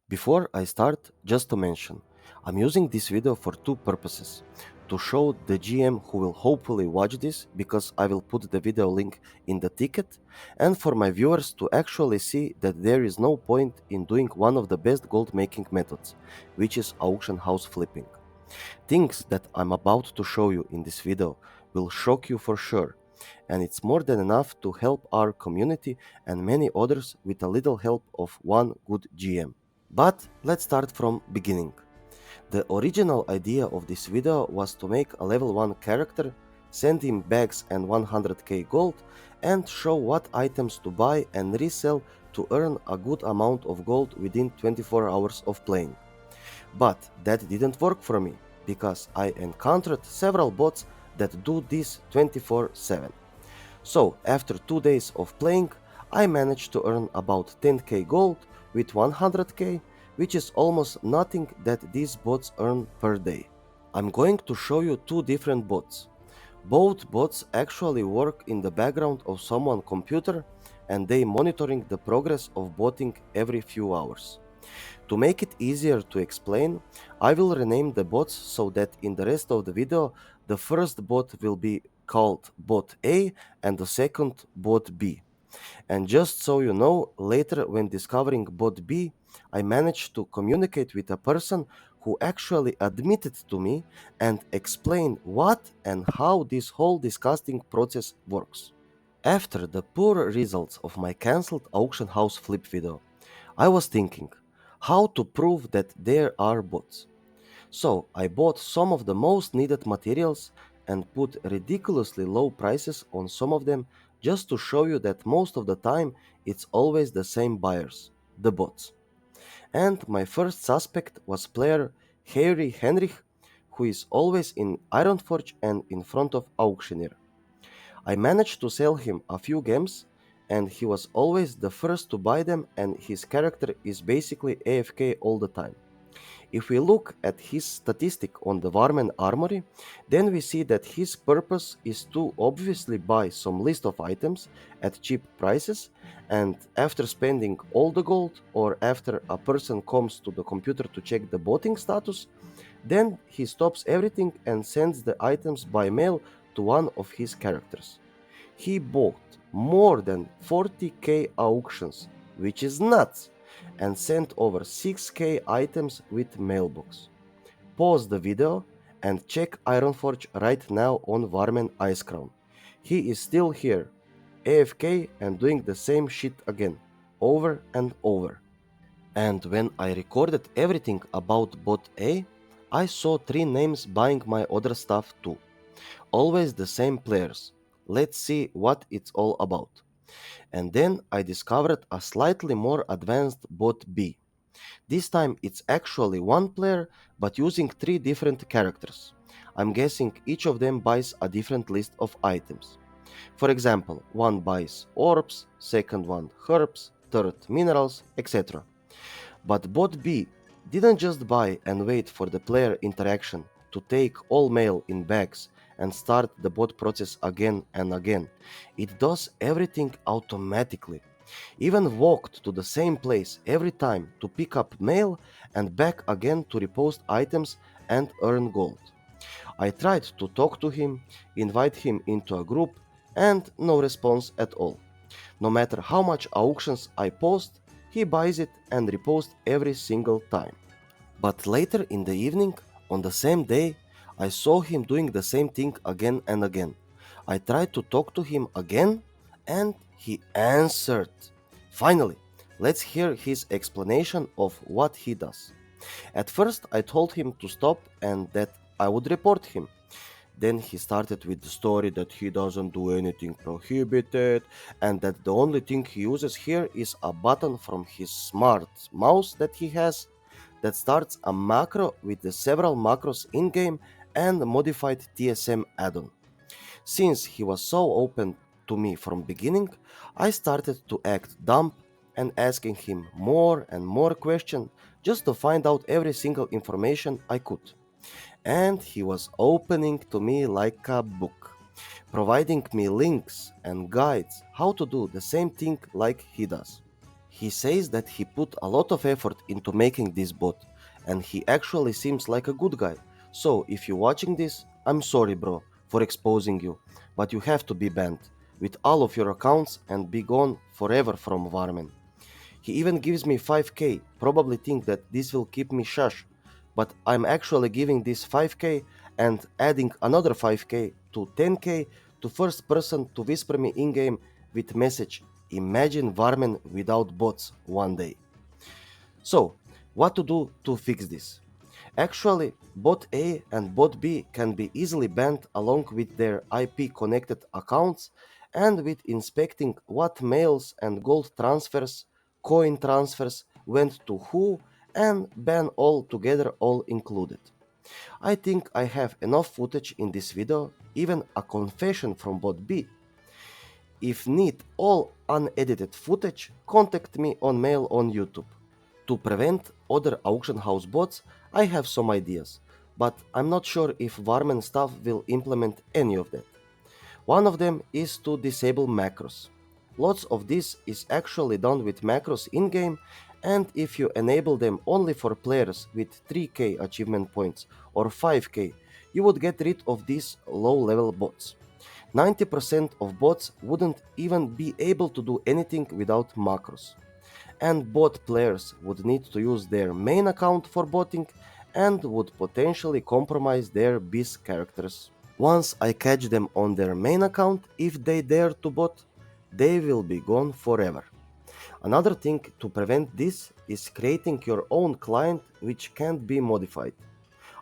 Before I start, just to mention, I'm using this video for two purposes. To show the GM who will hopefully watch this because I will put the video link in the ticket, and for my viewers to actually see that there is no point in doing one of the best gold making methods, which is auction house flipping. Things that I'm about to show you in this video will shock you for sure, and it's more than enough to help our community and many others with a little help of one good GM. But let's start from beginning. The original idea of this video was to make a level 1 character, send him bags and 100k gold, and show what items to buy and resell to earn a good amount of gold within 24 hours of playing. But that didn't work for me, because I encountered several bots that do this 24/7. So after 2 days of playing, I managed to earn about 10k gold with 100k, which is almost nothing that these bots earn per day. I'm going to show you two different bots. Both bots actually work in the background of someone's computer, and they monitoring the progress of botting every few hours. To make it easier to explain, I will rename the bots so that in the rest of the video, the first bot will be called bot A and the second bot B. And just so you know, later when discovering bot B, I managed to communicate with a person who actually admitted to me and explained what and how this whole disgusting process works. After the poor results of my cancelled auction house flip video, I was thinking how to prove that there are bots. So I bought some of the most needed materials and put ridiculously low prices on some of them just to show you that most of the time it's always the same buyers, the bots. And my first suspect was player Harry Henrich, who is always in Ironforge and in front of auctioneer. I managed to sell him a few games, and he was always the first to buy them, and his character is basically AFK all the time. If we look at his statistic on the Warmane armory, then we see that his purpose is to obviously buy some list of items at cheap prices, and after spending all the gold, or after a person comes to the computer to check the botting status, then he stops everything and sends the items by mail to one of his characters. He bought more than 40k auctions, which is nuts, and sent over 6k items with mailbox. Pause the video and check Ironforge right now on Warman Icecrown. He is still here, AFK and doing the same shit again, over and over. And when I recorded everything about bot A, I saw 3 names buying my other stuff too. Always the same players. Let's see what it's all about. And then I discovered a slightly more advanced bot B. This time it's actually one player but using 3 different characters. I'm guessing each of them buys a different list of items. For example, one buys orbs, second one herbs, third minerals, etc. But bot B didn't just buy and wait for the player interaction to take all mail in bags and start the bot process again and again. It does everything automatically. Even walked to the same place every time to pick up mail and back again to repost items and earn gold. I tried to talk to him, invite him into a group, and no response at all. No matter how much auctions I post, he buys it and reposts every single time. But later in the evening, on the same day, I saw him doing the same thing again and again. I tried to talk to him again, and he answered. Finally, let's hear his explanation of what he does. At first, I told him to stop and that I would report him. Then he started with the story that he doesn't do anything prohibited and that the only thing he uses here is a button from his smart mouse that he has that starts a macro with the several macros in-game and a modified TSM add-on. Since he was so open to me from beginning, I started to act dumb and asking him more and more questions just to find out every single information I could. And he was opening to me like a book, providing me links and guides how to do the same thing like he does. He says that he put a lot of effort into making this bot, and he actually seems like a good guy. So, if you're watching this, I'm sorry, bro, for exposing you, but you have to be banned with all of your accounts and be gone forever from Warmane. He even gives me 5k, probably think that this will keep me shush, but I'm actually giving this 5k and adding another 5k to 10k to first person to whisper me in-game with message, imagine Warmane without bots one day. So, what to do to fix this? Actually, bot A and bot B can be easily banned along with their IP connected accounts and with inspecting what mails and gold transfers, coin transfers went to who and ban all together all included. I think I have enough footage in this video, even a confession from bot B. If need all unedited footage, contact me on mail on YouTube. To prevent other auction house bots, I have some ideas, but I'm not sure if Warman staff will implement any of that. One of them is to disable macros. Lots of this is actually done with macros in-game, and if you enable them only for players with 3k achievement points or 5k, you would get rid of these low-level bots. 90% of bots wouldn't even be able to do anything without macros. And bot players would need to use their main account for botting and would potentially compromise their beast characters. Once I catch them on their main account, if they dare to bot, they will be gone forever. Another thing to prevent this is creating your own client which can't be modified.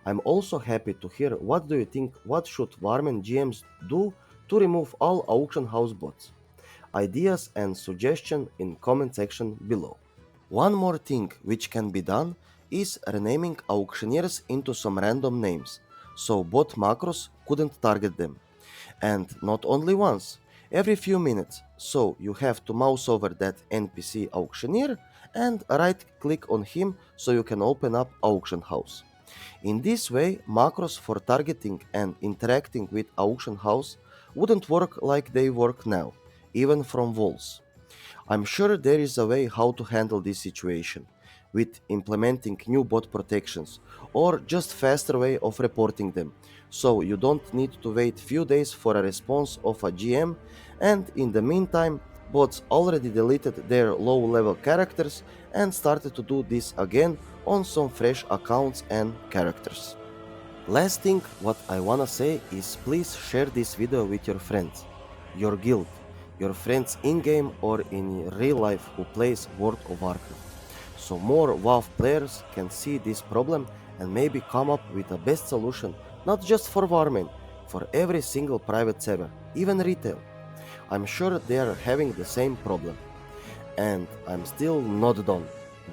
I'm also happy to hear what do you think what should Warman GMs do to remove all auction house bots. Ideas and suggestions in comment section below. One more thing which can be done is renaming auctioneers into some random names, so bot macros couldn't target them. And not only once, every few minutes, so you have to mouse over that NPC auctioneer and right click on him so you can open up auction house. In this way, macros for targeting and interacting with auction house wouldn't work like they work now, even from walls. I'm sure there is a way how to handle this situation, with implementing new bot protections, or just faster way of reporting them, so you don't need to wait few days for a response of a GM, and in the meantime, bots already deleted their low-level characters and started to do this again on some fresh accounts and characters. Last thing what I wanna say is please share this video with your friends, your guild, your friends in-game or in real life who plays World of Warcraft, so more WoW players can see this problem and maybe come up with a best solution not just for Warmane, for every single private server, even retail. I'm sure they are having the same problem. And I'm still not done.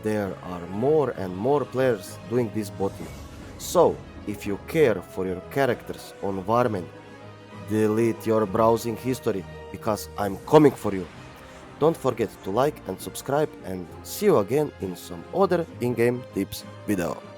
There are more and more players doing this botting. So, if you care for your characters on Warmane, delete your browsing history because I'm coming for you. Don't forget to like and subscribe and see you again in some other in-game tips video.